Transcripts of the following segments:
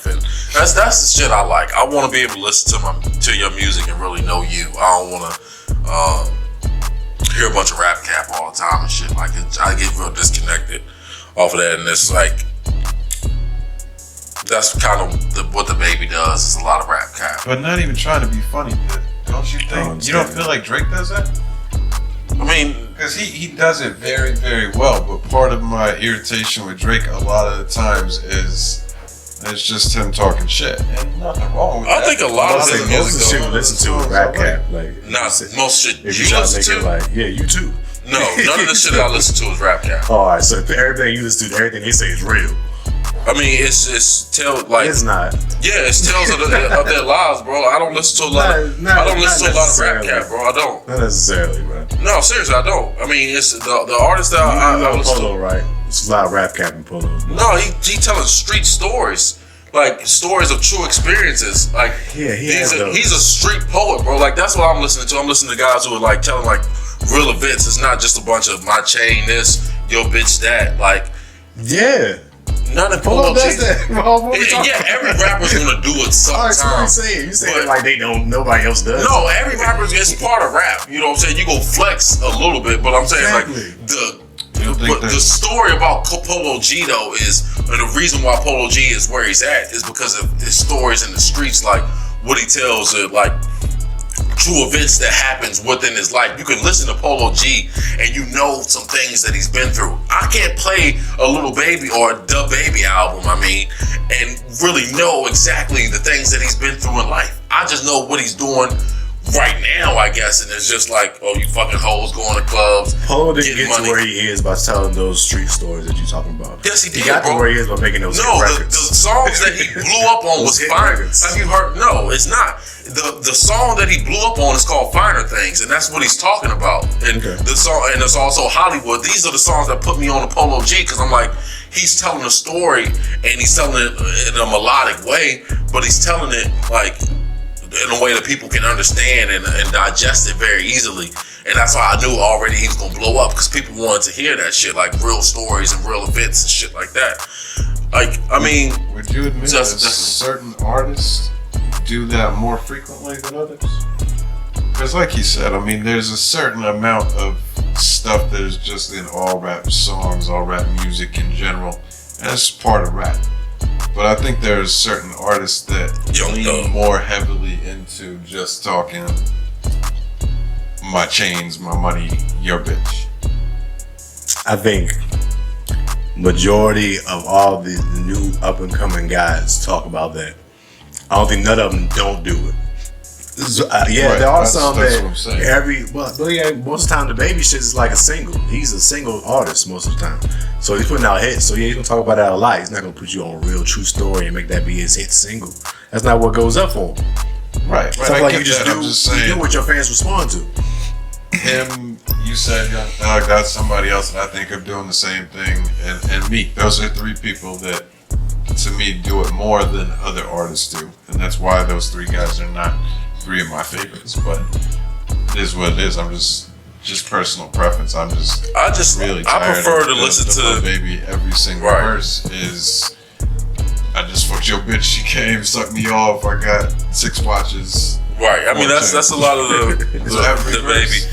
And that's the shit I like. I want to be able to listen to your music and really know you. I don't want to hear a bunch of rap cap all the time and shit. Like I get real disconnected off of that, and it's like that's kind of what the baby does. Is a lot of rap cap, but not even trying to be funny. Don't you think? You don't feel like Drake does that? I mean, because he does it very, very well. But part of my irritation with Drake a lot of the times is it's just him talking shit, and nothing wrong with that. I think a lot of his most of the shit you listen to is rap cap. Like, not most shit if you listen to. Like, yeah, you too. No, none of the shit I listen to is rap cap. All right, so everything you listen to, everything they say is real. I mean, it's it's not. Yeah, it's tales of their lives, bro. I don't listen to a lot. I don't listen to a lot of rap cap, bro. I don't. Not necessarily, bro. No, seriously, I don't. I mean, it's the artist that I listen Polo, to. right? It's a lot of rap cap and Polo. No, he telling street stories, like stories of true experiences. Like he's a street poet, bro. Like that's what I'm listening to. I'm listening to guys who are like telling like real events. It's not just a bunch of my chain this, yo bitch that. Like yeah. None of Polo does that. Yeah, every rapper's gonna do it sometimes. Alright, so you saying like they don't, nobody else does. No, every rapper is part of rap. You know what I'm saying? You go flex a little bit, but I'm saying exactly. like the story about Polo G though is, and the reason why Polo G is where he's at is because of his stories in the streets, like what he tells, like true events that happens within his life. You can listen to Polo G and you know some things that he's been through. I can't play a Little Baby or a Da Baby album, and really know exactly the things that he's been through in life. I just know what he's doing right now, I guess, and it's just like, oh, you fucking hoes going to clubs. Polo didn't get to where he is by telling those street stories that you're talking about. Yes, he did. He got to where he is by making those records. The songs that he blew up on was Finer. Have you heard? No, it's not. The song that he blew up on is called Finer Things, and that's what he's talking about. And the song, and it's also Hollywood. These are the songs that put me on the Polo G, because I'm like, he's telling a story, and he's telling it in a melodic way, but he's telling it like in a way that people can understand and digest it very easily. And that's why I knew already he was gonna blow up, because people wanted to hear that shit, like real stories and real events and shit like that. Like, I mean, would you admit that certain artists do that more frequently than others? Because like he said, I mean, there's a certain amount of stuff that is just in all rap songs, all rap music in general, and it's part of rap. But I think there's certain artists that lean more heavily into just talking my chains, my money, your bitch. I think majority of all the new up and coming guys talk about that. I don't think none of them don't do it. There are some that most of the time the baby shit is like a single. He's a single artist most of the time, so he's putting out hits. So yeah, he's gonna talk about that a lot. He's not gonna put you on a real true story and make that be his hit single. That's not what goes up for him. Right. Stuff like you just do what your fans respond to. Him, you said Young Thug. That's somebody else that I think of doing the same thing, and Meek. Those are three people that, to me, do it more than other artists do, and that's why those three guys are not three of my favorites. But it is what it is. I'm just personal preference. I really tired. I prefer to listen to Baby. Every single verse is, I just fucked your bitch. She came, sucked me off. I got 6 watches. Right. I mean, that's a lot of the Baby.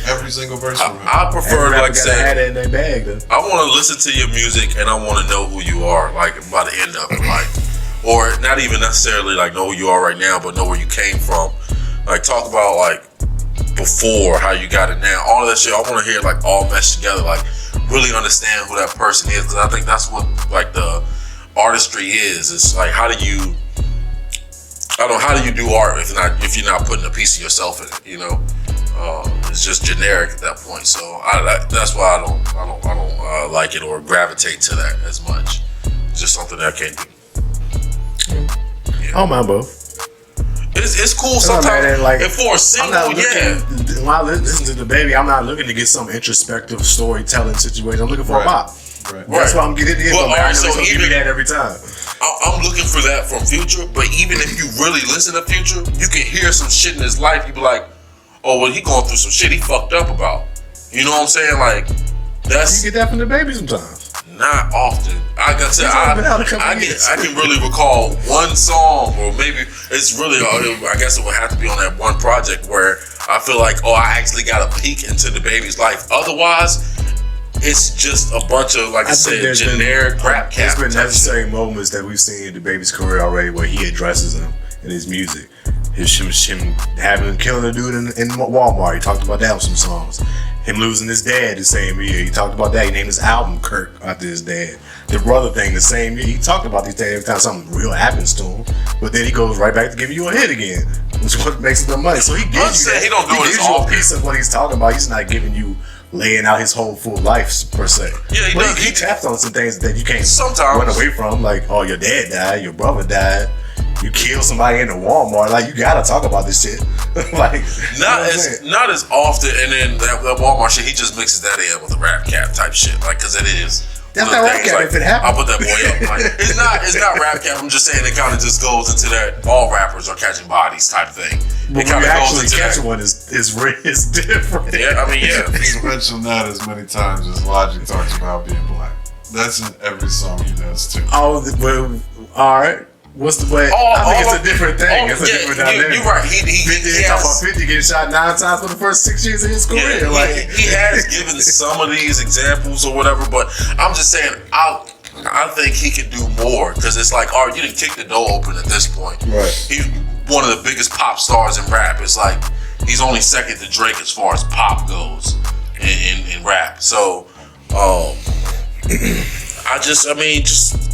Every single verse. I prefer, like say, in their bag, I want to listen to your music and I want to know who you are, like by the end of it, like, or not even necessarily like know who you are right now, but know where you came from. Like talk about like before, how you got it now, all of that shit. I want to hear like all meshed together, like really understand who that person is, because I think that's what like the artistry is. It's like how do you do art if you're not putting a piece of yourself in it, you know? It's just generic at that point. So that's why I don't like it or gravitate to that as much. It's just something that I can't do. Yeah. I don't mind both. It's cool sometimes. Like, and for a single, when I listen to the Baby, I'm not looking to get some introspective storytelling situation. I'm looking for a bop. Right. That's why I'm getting it. Well, so give me that every time. I'm looking for that from Future, but even if you really listen to Future, you can hear some shit in his life. You be like, oh, well, he going through some shit he fucked up about. You know what I'm saying? Like, that's you get that from the Baby sometimes. Nah, Not often. Like I said, I can really recall one song, or maybe it's really, I guess it would have to be on that one project where I feel like, I actually got a peek into the baby's life. Otherwise, it's just a bunch of, like I said, generic rap cap. There's been necessary moments that we've seen in the baby's career already where he addresses them in his music. Him killing a dude in Walmart. He talked about that with some songs. Him losing his dad the same year. He talked about that. He named his album Kirk after his dad. The brother thing the same year. He talked about these things every time something real happens to him. But then he goes right back to giving you a hit again, which is what makes the money. So he gives you, a piece of what he's talking about. He's not giving you laying out his whole full life per se. Yeah, he tapped on some things that you can't sometimes run away from, like, your dad died, your brother died. You kill somebody in the Walmart, like, you gotta talk about this shit. Like, not as often. And then that Walmart shit, he just mixes that in with the rap cap type shit, like, because it is. That's not rap cap. Like, if it happens, I'll put that boy up. Like, it's not rap cap. I'm just saying it kind of just goes into that all rappers are catching bodies type thing. But it kind of goes into catch that. One is different. Yeah, I mean, yeah. He's mentioned that as many times as Logic talks about being black. That's in every song he does too. Oh, well, all right. What's the way? I think it's a different thing. It's a different dynamic. You're right. He talking about 50 getting shot 9 times for the first 6 years of his career. Yeah, he has given some of these examples or whatever, but I'm just saying, I think he can do more, because it's like, all right, you didn't kick the door open at this point. Right. He's one of the biggest pop stars in rap. It's like he's only second to Drake as far as pop goes in rap. So, just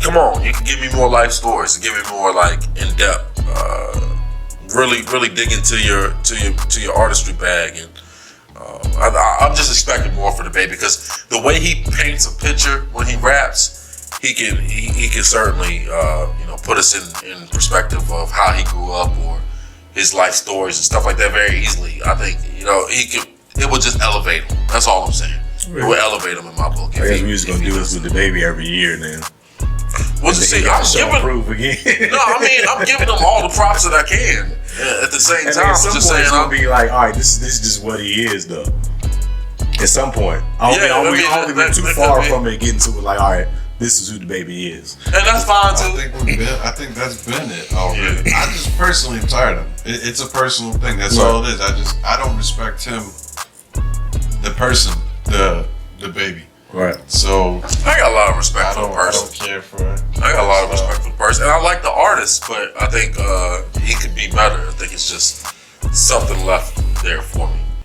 come on. You can give me more life stories and give me more like in depth. Really dig into your artistry bag, and I'm just expecting more for the baby, because the way he paints a picture when he raps, he can certainly put us in perspective of how he grew up or his life stories and stuff like that very easily. I think it would just elevate him. That's all I'm saying. It would elevate him in my book. I guess music's gonna do this with the baby every year now. Well, see, I'm giving them all the props that I can. Yeah, at the same time, I'm just saying, it's gonna be like, all right, this is just what he is, though. At some point, I don't think we're too far from it getting to it. Like, all right, this is who the baby is, and that's fine too. I think that's been it already. I just personally am tired of it. It's a personal thing. That's all it is. I don't respect him, the person, the baby. Right. So I got a lot of respect for the person. I don't care for it. I got a lot of respect for the person, and I like the artist, but I think he could be better. I think it's just something left there for me.